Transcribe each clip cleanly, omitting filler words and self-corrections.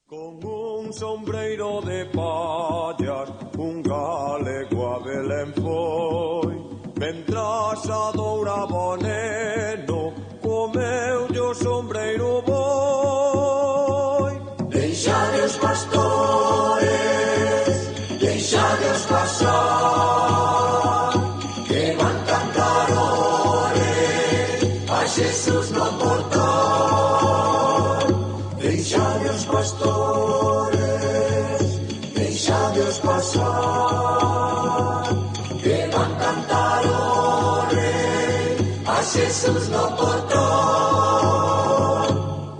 Con un sombreiro de pallas, un galego a Belén foi. Mentras adouraba o neno, comeulle o sombreiro boi. Deixade os pastores, deixade os pasar, que van cantar ore a Jesús no portal. Deixade os pastores, deixade os pasar, que van cantar ore a Jesús no portal.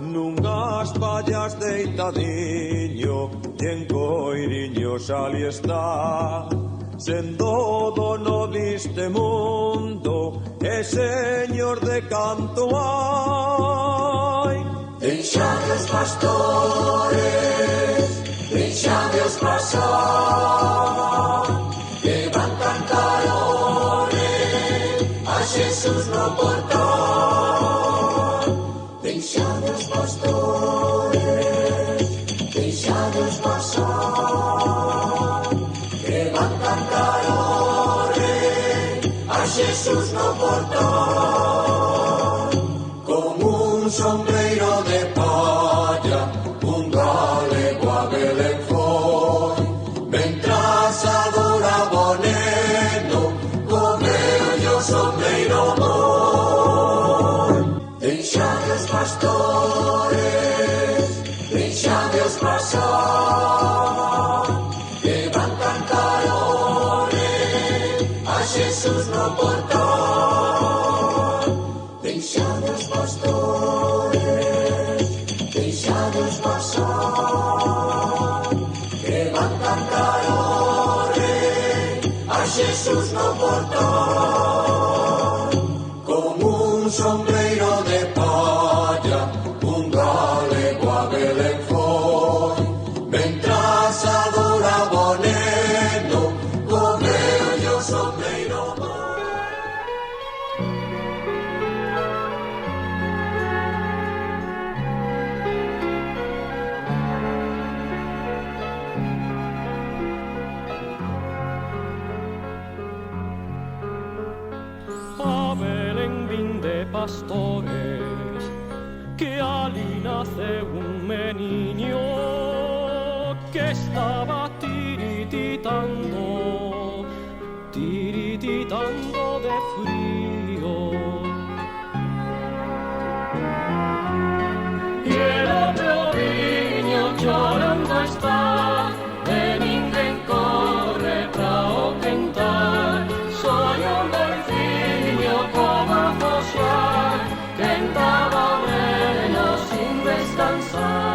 Nunhas pallas deitadiño, e en coiriños ali está, sendo dono diste mundo e señor de canto hai. Deixade os pastores, deixade os pasar, que van cantar ore a Jesús no portal. Deixade os pastores, deixade os pasar, que van cantar ore a Jesús no portal. Con un sombreiro de palla, un galego a Belén foi. Mentras adoraba o neno, comeulle o sombreiro boi. Deixade os pastores, deixade os pasar, que van cantar ore a Jesús no portal. Deixade os pastores, deixade os pasar, que van cantar ore a Jesús no portal. Con un sombreiro de palla, un galego a Belén foi. Mentras adoraba o neno, comeulle o sombreiro boi. A Belén vin de pastores, que allí nace un meniño que estaba tirititando, tirititando de frío. Y el otro niño llorando está, de ninguén corre para ocultar. Soy un boiciño como a foxar, que entraba bueno sin descansar.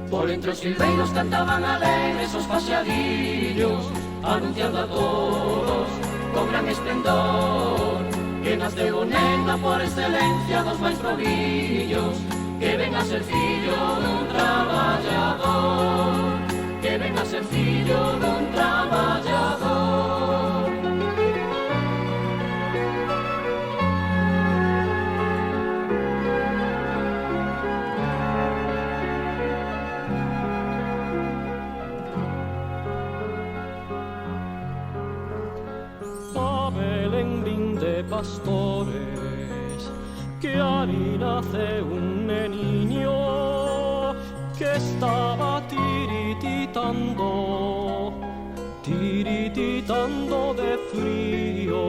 Por entre os silveiros cantaban alegres os paxarillos, anunciando a todos con gran esplendor que nasceu o neno por excelencia dos máis probillos, que ven a ser fillo dun traballador, que ven a ser fillo dun traballador. A Belén vin de pastores, que allí nace un neniño que estaba tirititando, tirititando de frío.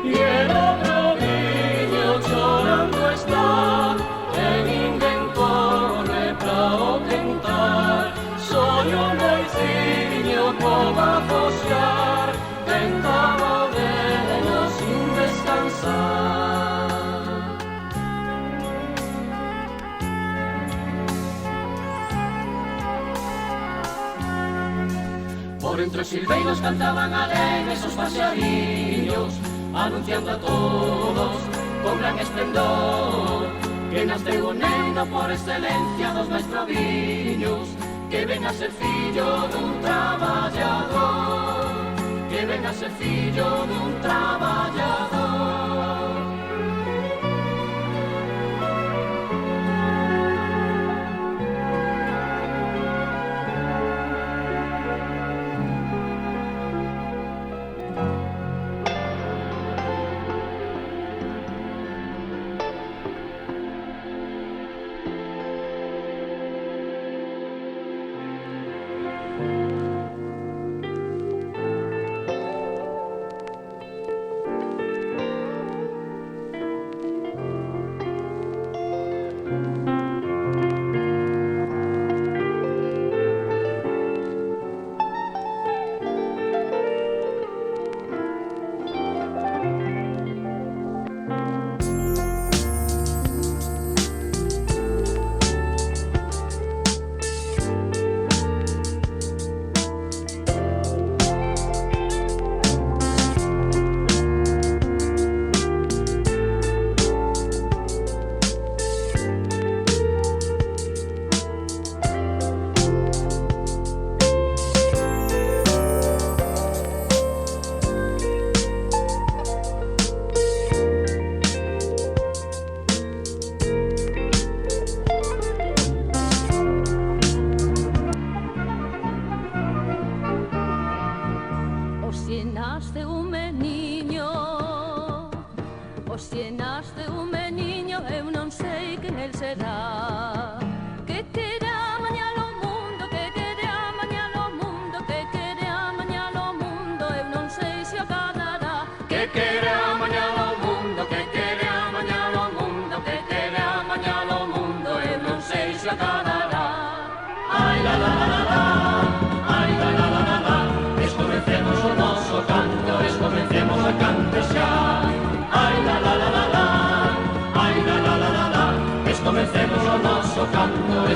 Y el otro niño llorando está, que ninguén corre para ocultar. Soy un boiciño como a foxar, tentaba verlo sin descansar. Por entre os silveiros cantaban alegres os paxarillos, anunciando a todos con gran esplendor que nasceu o neno por excelencia dos máis probillos, que venga a ser fillo dun traballador, que venga a ser fillo dun traballador.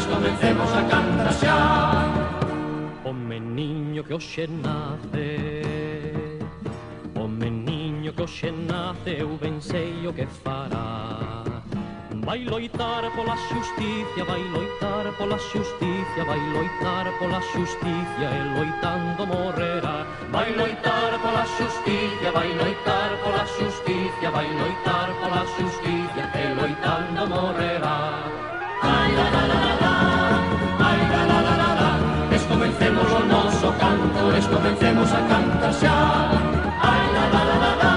Comencemos a cantar xa. O meniño que hoxe nace, o meniño que hoxe nace, eu ben sei o que fará. Vai loitar pola xusticia, vai loitar pola xusticia, vai loitar pola xusticia e loitando morrerá. Vai loitar pola xusticia, vai loitar pola xusticia, vai loitar pola xusticia e loitando morrerá. Ai la la la la la, ai la la la la la, comencemos o noso canto, comencemos a cantar xa. Ai la la la la la,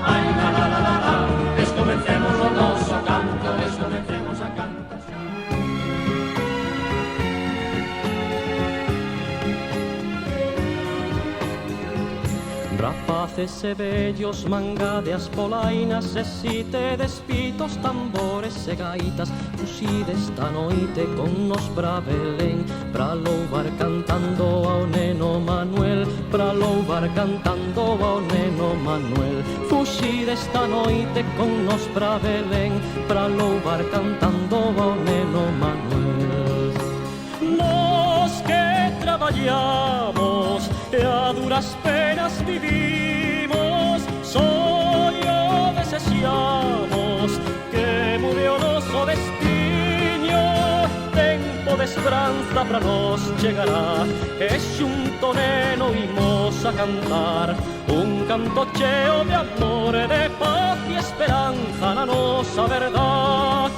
ai la la la la la, comencemos o noso canto, comencemos a cantar xa. Rapaces e vellos, mangade as polainas, e si te despitos, tambores e gaitas, fuxide esta noite con nos pra Belén, pra louvar cantando ao neno Manuel, pra louvar cantando ao neno Manuel. Fuxide esta noite con nos pra Belén, pra louvar cantando ao neno Manuel. Nos que traballamos e a duras penas vivimos, soio desexamos que mude o noso destiño. Tempo de esperanza pra nos chegará, e xunto neno imos a cantar un canto cheo de amor, de paz e esperanza na nosa verdad.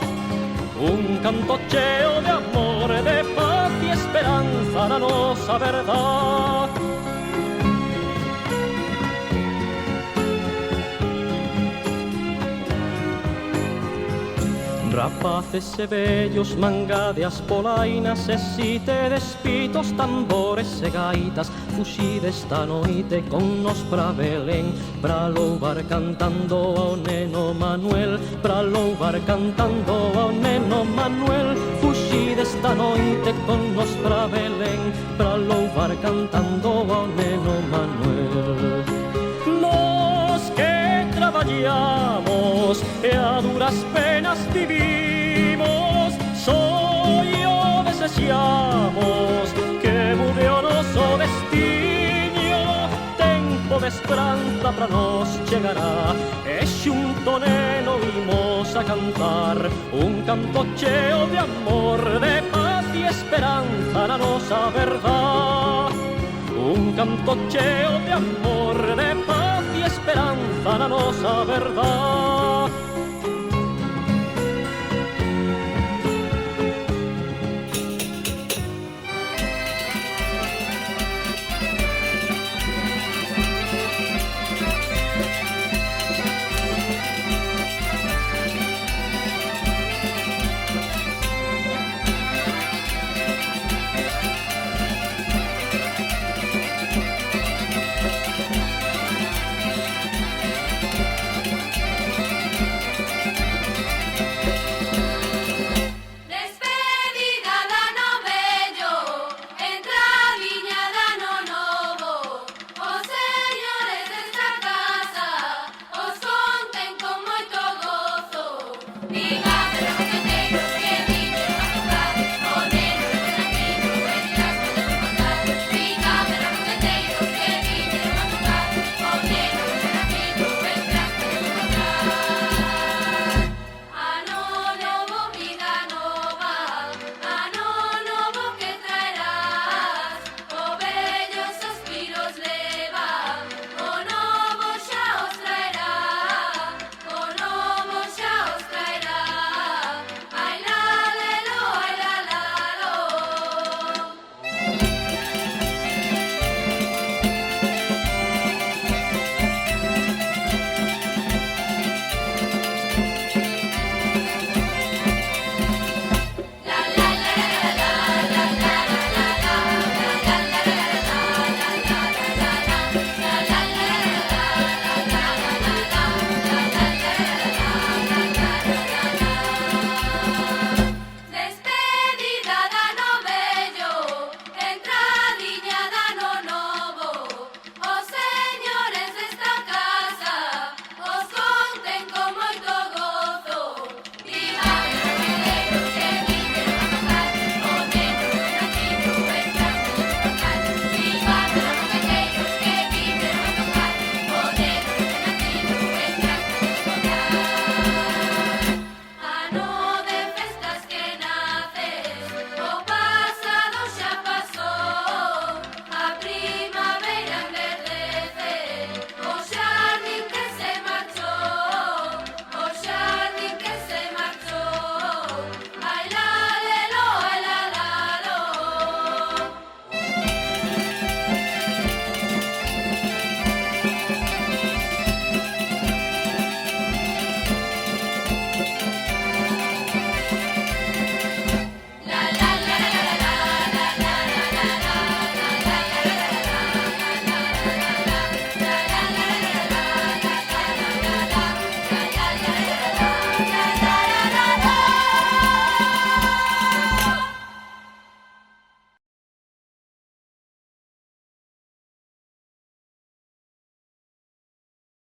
Un canto cheo de amor, de paz e esperanza na nosa verdad. Rapaces e vellos, mangade as polainas, e si te despitos, tambores e gaitas, fuxide esta noite con nos pra Belén, pra louvar cantando ao neno Manuel, pra louvar cantando ao neno Manuel. Fuxide esta noite con nos pra Belén, pra louvar cantando ao neno Manuel. Nos que traballamos e a duras penas vivimos, soio desexamos que mude o noso destiño. Tempo de esperanza pra nos chegará, e xunto neno imos a cantar un canto cheo de amor, de paz e y esperanza, la nosa verdad. Un canto cheo de amor, de paz y esperanza, la nosa verdad.